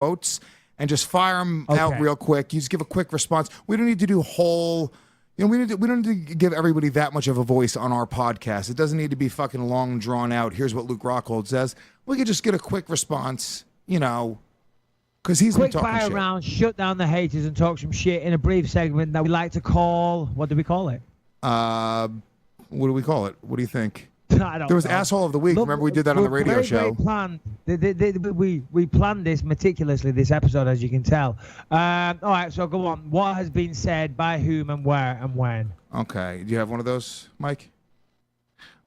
quotes and just fire them out real quick. You just give a quick response. We don't need to do whole. We don't need to give everybody that much of a voice on our podcast. It doesn't need to be fucking long, drawn out. Here's what Luke Rockhold says. We could just get a quick response, because he's been talking shit. Quick fire round, shut down the haters and talk some shit in a brief segment that we like to call, what do we call it? What do we call it? What do you think? I don't There was know. Asshole of the Week. Remember we did that on the radio show? Very planned. We planned this meticulously, this episode, as you can tell. All right, so go on. What has been said by whom and where and when? Okay. Do you have one of those, Mike?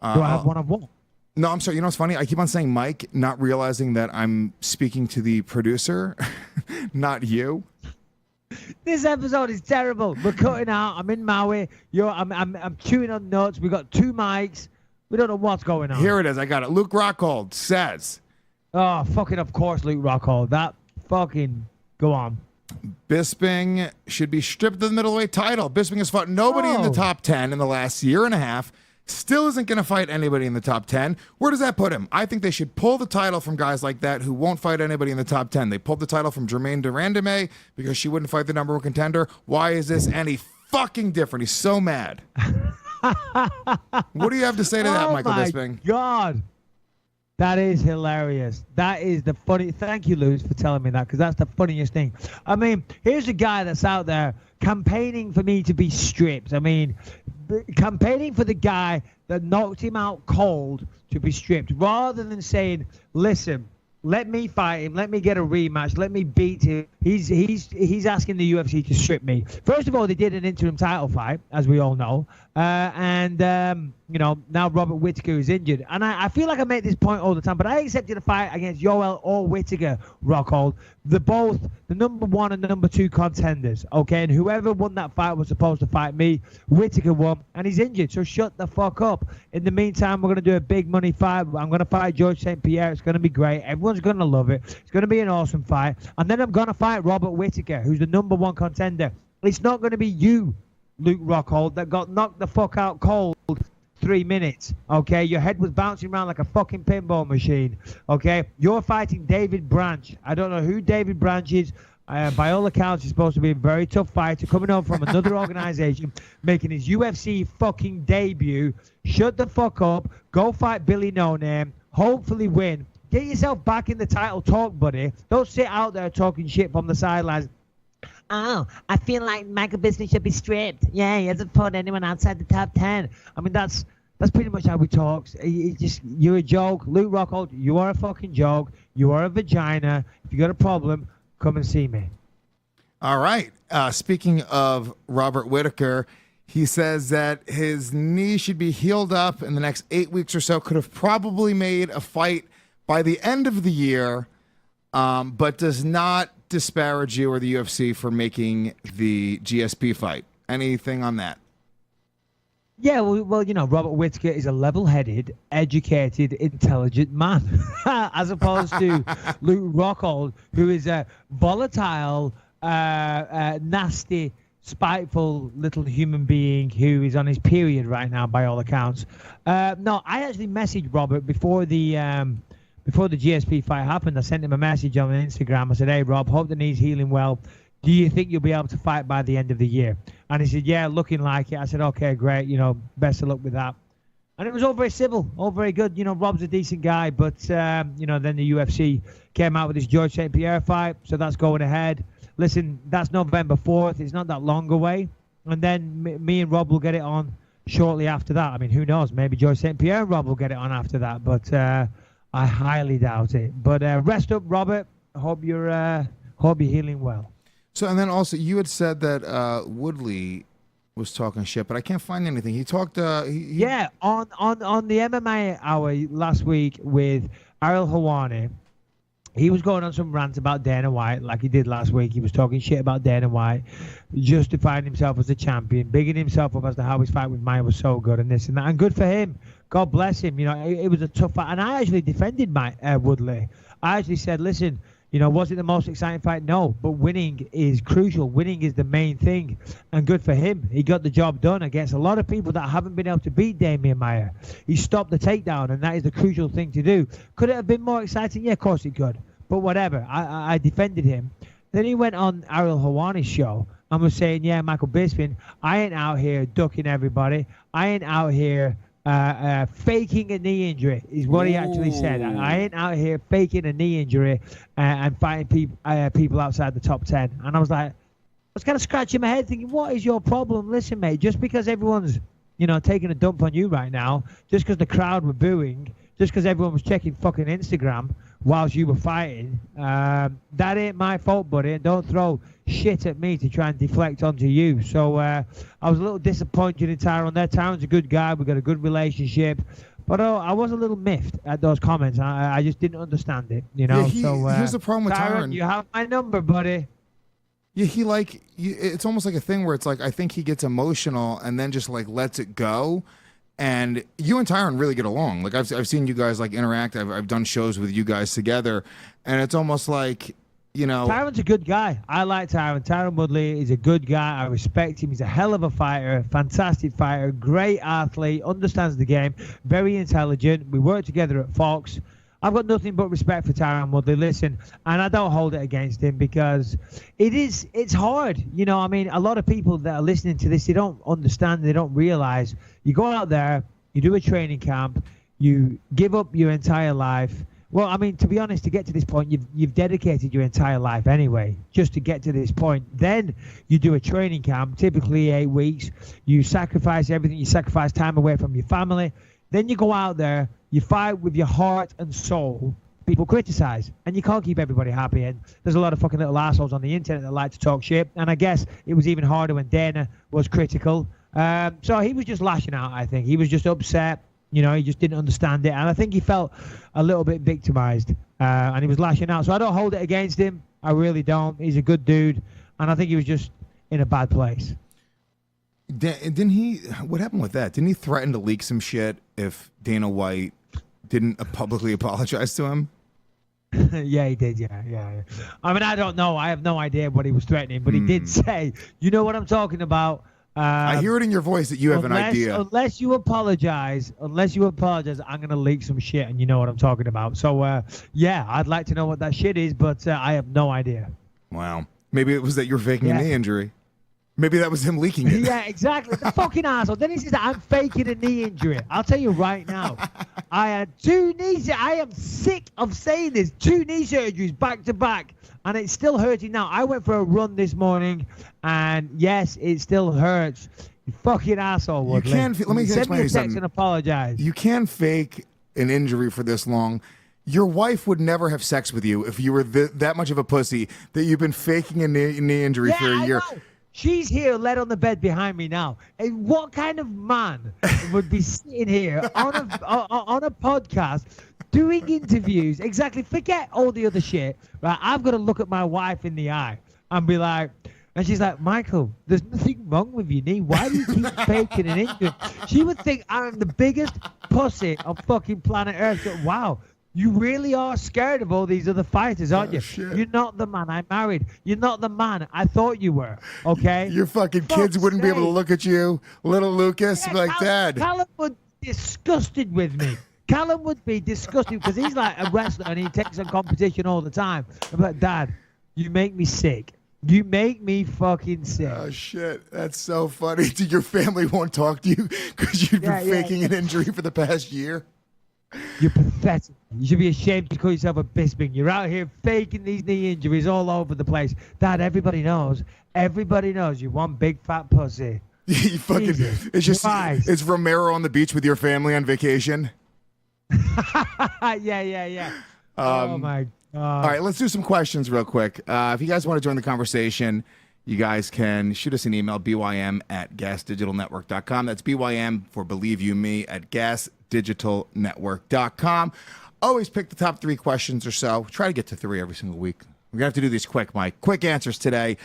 Do I have one of what? No, I'm sorry. You know what's funny? I keep on saying Mike, not realizing that I'm speaking to the producer, not you. This episode is terrible. We're cutting out. I'm in Maui. I'm chewing on notes. We got 2 mics. We don't know what's going on. Here it is. I got it. Luke Rockhold says. Oh, fucking of course, Luke Rockhold. That fucking... Go on. Bisping should be stripped of the middleweight title. Bisping has fought nobody in the top 10 in the last year and a half. Still isn't going to fight anybody in the top 10. Where does that put him? I think they should pull the title from guys like that who won't fight anybody in the top 10. They pulled the title from Germaine de Randamie because she wouldn't fight the number 1 contender. Why is this any fucking different? He's so mad. What do you have to say to that, Michael Bisping? Oh, my God. That is hilarious. That is the funny... Thank you, Luz, for telling me that, because that's the funniest thing. I mean, here's a guy that's out there campaigning for me to be stripped. I mean, campaigning for the guy that knocked him out cold to be stripped, rather than saying, listen, let me fight him, let me get a rematch, let me beat him. He's asking the UFC to strip me. First of all, they did an interim title fight, as we all know. Now Robert Whittaker is injured. And I feel like I make this point all the time, but I accepted a fight against Yoel or Whittaker, Rockhold. They're both the number 1 and number 2 contenders, okay? And whoever won that fight was supposed to fight me. Whittaker won, and he's injured, so shut the fuck up. In the meantime, we're going to do a big money fight. I'm going to fight George St. Pierre. It's going to be great. Everyone's going to love it. It's going to be an awesome fight. And then I'm going to fight Robert Whittaker, who's the number 1 contender. It's not going to be you, Luke Rockhold, that got knocked the fuck out cold 3 minutes, okay? Your head was bouncing around like a fucking pinball machine, okay? You're fighting David Branch. I don't know who David Branch is. By all accounts, he's supposed to be a very tough fighter coming over from another organization, making his UFC fucking debut. Shut the fuck up. Go fight Billy No Name. Hopefully win. Get yourself back in the title talk, buddy. Don't sit out there talking shit from the sidelines. Oh, I feel like Michael Bisping should be stripped. Yeah, he hasn't fought anyone outside the top 10. I mean, that's pretty much how he talks. You're a joke. Luke Rockhold, you are a fucking joke. You are a vagina. If you got a problem, come and see me. All right. Speaking of Robert Whittaker, he says that his knee should be healed up in the next 8 weeks or so. Could have probably made a fight by the end of the year, but does not disparage you or the UFC for making the GSP fight. Anything on that? Yeah, well, Robert Whittaker is a level-headed, educated, intelligent man, as opposed to Luke Rockhold, who is a volatile, nasty, spiteful little human being who is on his period right now, by all accounts. No, I actually messaged Robert before the GSP fight happened. I sent him a message on Instagram. I said, hey, Rob, hope the knee's healing well. Do you think you'll be able to fight by the end of the year? And he said, yeah, looking like it. I said, okay, great. Best of luck with that. And it was all very civil, all very good. Rob's a decent guy. But, then the UFC came out with this George St. Pierre fight. So that's going ahead. Listen, that's November 4th. It's not that long away. And then me and Rob will get it on shortly after that. I mean, who knows? Maybe George St. Pierre and Rob will get it on after that. But I highly doubt it. But rest up, Robert. Hope you're healing well. So, and then also, you had said that Woodley was talking shit, but I can't find anything. He talked. Yeah, on the MMA Hour last week with Ariel Helwani, he was going on some rant about Dana White, like he did last week. He was talking shit about Dana White, justifying himself as a champion, bigging himself up as to how his fight with Maya was so good and this and that. And good for him. God bless him. It was a tough fight. And I actually defended Woodley. I actually said, listen, was it the most exciting fight? No, but winning is crucial. Winning is the main thing. And good for him. He got the job done against a lot of people that haven't been able to beat Damian Maia. He stopped the takedown, and that is the crucial thing to do. Could it have been more exciting? Yeah, of course it could. But whatever, I defended him. Then he went on Ariel Hawani's show and was saying, yeah, Michael Bisping, I ain't out here ducking everybody. I ain't out here faking a knee injury, is what he actually said. I ain't out here faking a knee injury and fighting people outside the top 10. And I was like, I was kind of scratching my head thinking, what is your problem? Listen, mate, just because everyone's, taking a dump on you right now, just because the crowd were booing, just because everyone was checking fucking Instagram whilst you were fighting, that ain't my fault, buddy. And don't throw shit at me to try and deflect onto you. So I was a little disappointed in Tyron there. Tyron's a good guy. We've got a good relationship. But I was a little miffed at those comments. I just didn't understand it, Yeah, here's the problem with Tyron. You have my number, buddy. Yeah, it's almost like a thing where it's like, I think he gets emotional and then just like lets it go. And you and Tyron really get along. Like I've seen you guys like interact. I've done shows with you guys together, and it's almost like, Tyron's a good guy. I like Tyron. Tyron Woodley is a good guy. I respect him. He's a hell of a fighter, fantastic fighter, great athlete, understands the game, very intelligent. We work together at Fox. I've got nothing but respect for Tyron Woodley. Listen, and I don't hold it against him because it's hard. A lot of people that are listening to this, they don't understand, they don't realize. You go out there, you do a training camp, you give up your entire life. Well, to be honest, to get to this point, you've dedicated your entire life anyway, just to get to this point. Then you do a training camp, typically 8 weeks. You sacrifice everything. You sacrifice time away from your family. Then you go out there, you fight with your heart and soul. People criticize, and you can't keep everybody happy. And there's a lot of fucking little assholes on the internet that like to talk shit. And I guess it was even harder when Dana was critical. So he was just lashing out, I think. He was just upset. He just didn't understand it. And I think he felt a little bit victimized. And he was lashing out. So I don't hold it against him. I really don't. He's a good dude. And I think he was just in a bad place. Didn't he? What happened with that? Didn't he threaten to leak some shit if Dana White didn't publicly apologize to him? Yeah, he did. Yeah. I don't know. I have no idea what he was threatening, but he did say, you know what I'm talking about. I hear it in your voice that you have an idea. Unless you apologize, I'm going to leak some shit, and you know what I'm talking about. So, yeah, I'd like to know what that shit is, but I have no idea. Wow. Maybe it was that you're faking a knee injury. Maybe that was him leaking it. Yeah, exactly. The fucking asshole. Then he says that I'm faking a knee injury. I'll tell you right now. I had 2 knees. I am sick of saying this. 2 knee surgeries back to back. And it's still hurting now. I went for a run this morning. And yes, it still hurts. You fucking asshole, Woodley. Let me send me a text something. And apologize. You can't fake an injury for this long. Your wife would never have sex with you if you were that much of a pussy that you've been faking a knee injury for a year. I know. She's here, laid on the bed behind me now. And what kind of man would be sitting here on a podcast doing interviews? Exactly. Forget all the other shit. Right? I've got to look at my wife in the eye and be like, and she's like, Michael, there's nothing wrong with your knee. Why do you keep faking an injury? She would think I'm the biggest pussy on fucking planet Earth. So, wow. You really are scared of all these other fighters, aren't you? Shit. You're not the man I married. You're not the man I thought you were, okay? Your fucking kids wouldn't be able to look at you, little Lucas, be like, Dad. Callum would be disgusted with me. Callum would be disgusted because he's like a wrestler and he takes on competition all the time. I'm like, Dad, you make me sick. You make me fucking sick. Oh, shit. That's so funny. Your family won't talk to you because you've been faking an injury for the past year? You're pathetic. You should be ashamed to call yourself a Bisping. You're out here faking these knee injuries all over the place. Dad, everybody knows. Everybody knows you're one big fat pussy. You fucking, it's just, it's Romero on the beach with your family on vacation. Yeah. Oh my God. All right, let's do some questions real quick. If you guys want to join the conversation, you guys can shoot us an email, bym@gasdigitalnetwork.com. That's BYM for Believe You Me at gasdigitalnetwork.com. Always pick the top 3 questions or so. Try to get to 3 every single week. We're going to have to do these quick, Mike. Quick answers today.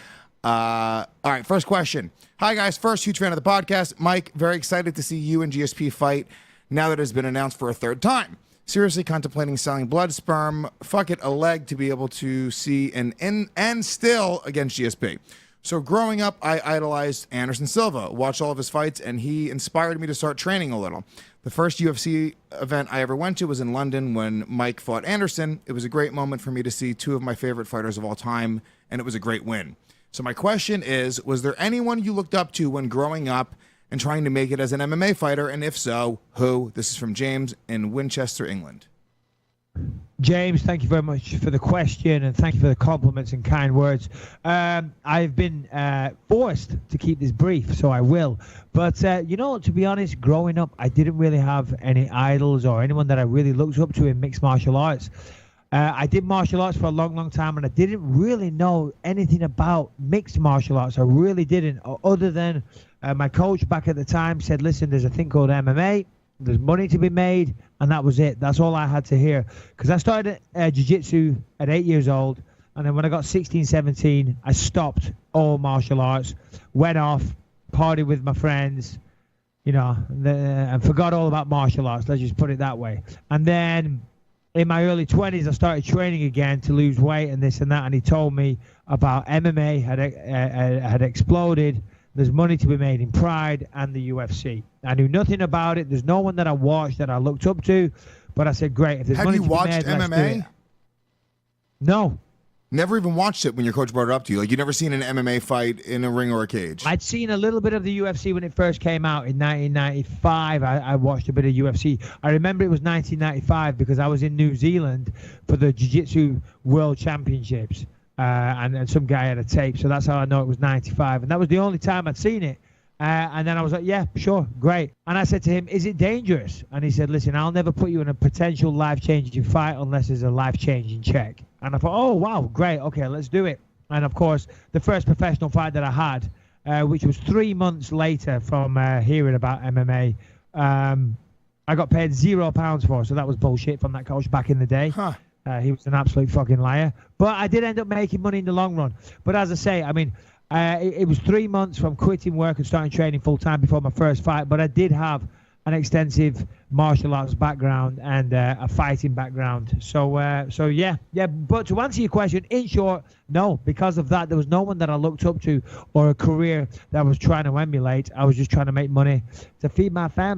All right, first question. Hi, guys. First, huge fan of the podcast. Mike, very excited to see you and GSP fight now that it has been announced for a 3rd time. Seriously contemplating selling blood sperm. Fuck it, a leg to be able to see and still against GSP. So growing up, I idolized Anderson Silva, watched all of his fights, and he inspired me to start training a little. The first UFC event I ever went to was in London when Mike fought Anderson. It was a great moment for me to see two of my favorite fighters of all time, and it was a great win. So my question is, was there anyone you looked up to when growing up and trying to make it as an MMA fighter? And if so, who? This is from James in Winchester, England. James, thank you very much for the question, and thank you for the compliments and kind words. I've been forced to keep this brief, so I will. But, to be honest, growing up, I didn't really have any idols or anyone that I really looked up to in mixed martial arts. I did martial arts for a long, long time, and I didn't really know anything about mixed martial arts. I really didn't, other than my coach back at the time said, listen, there's a thing called MMA. There's money to be made, and that was it. That's all I had to hear. Because I started jiu-jitsu at 8 years old, and then when I got 16, 17, I stopped all martial arts, went off, partied with my friends, and forgot all about martial arts. Let's just put it that way. And then in my early 20s, I started training again to lose weight and this and that, and he told me about MMA had exploded. There's money to be made in Pride and the UFC. I knew nothing about it. There's no one that I watched that I looked up to, but I said, great. If there's money to be made, let's do it. Have you watched MMA? No. Never even watched it when your coach brought it up to you. Like, you never seen an MMA fight in a ring or a cage? I'd seen a little bit of the UFC when it first came out in 1995. I watched a bit of UFC. I remember it was 1995 because I was in New Zealand for the Jiu-Jitsu World Championships. And some guy had a tape, so that's how I know it was 95. And that was the only time I'd seen it. And then I was like, yeah, sure, great. And I said to him, is it dangerous? And he said, listen, I'll never put you in a potential life-changing fight unless there's a life-changing check. And I thought, oh, wow, great, okay, let's do it. And, of course, the first professional fight that I had, which was 3 months later from hearing about MMA, I got paid £0 for, so that was bullshit from that coach back in the day. Huh. He was an absolute fucking liar. But I did end up making money in the long run. But as I say, I mean, it was 3 months from quitting work and starting training full-time before my first fight. But I did have an extensive martial arts background and a fighting background. So yeah. But to answer your question, in short, no. Because of that, there was no one that I looked up to or a career that I was trying to emulate. I was just trying to make money to feed my family.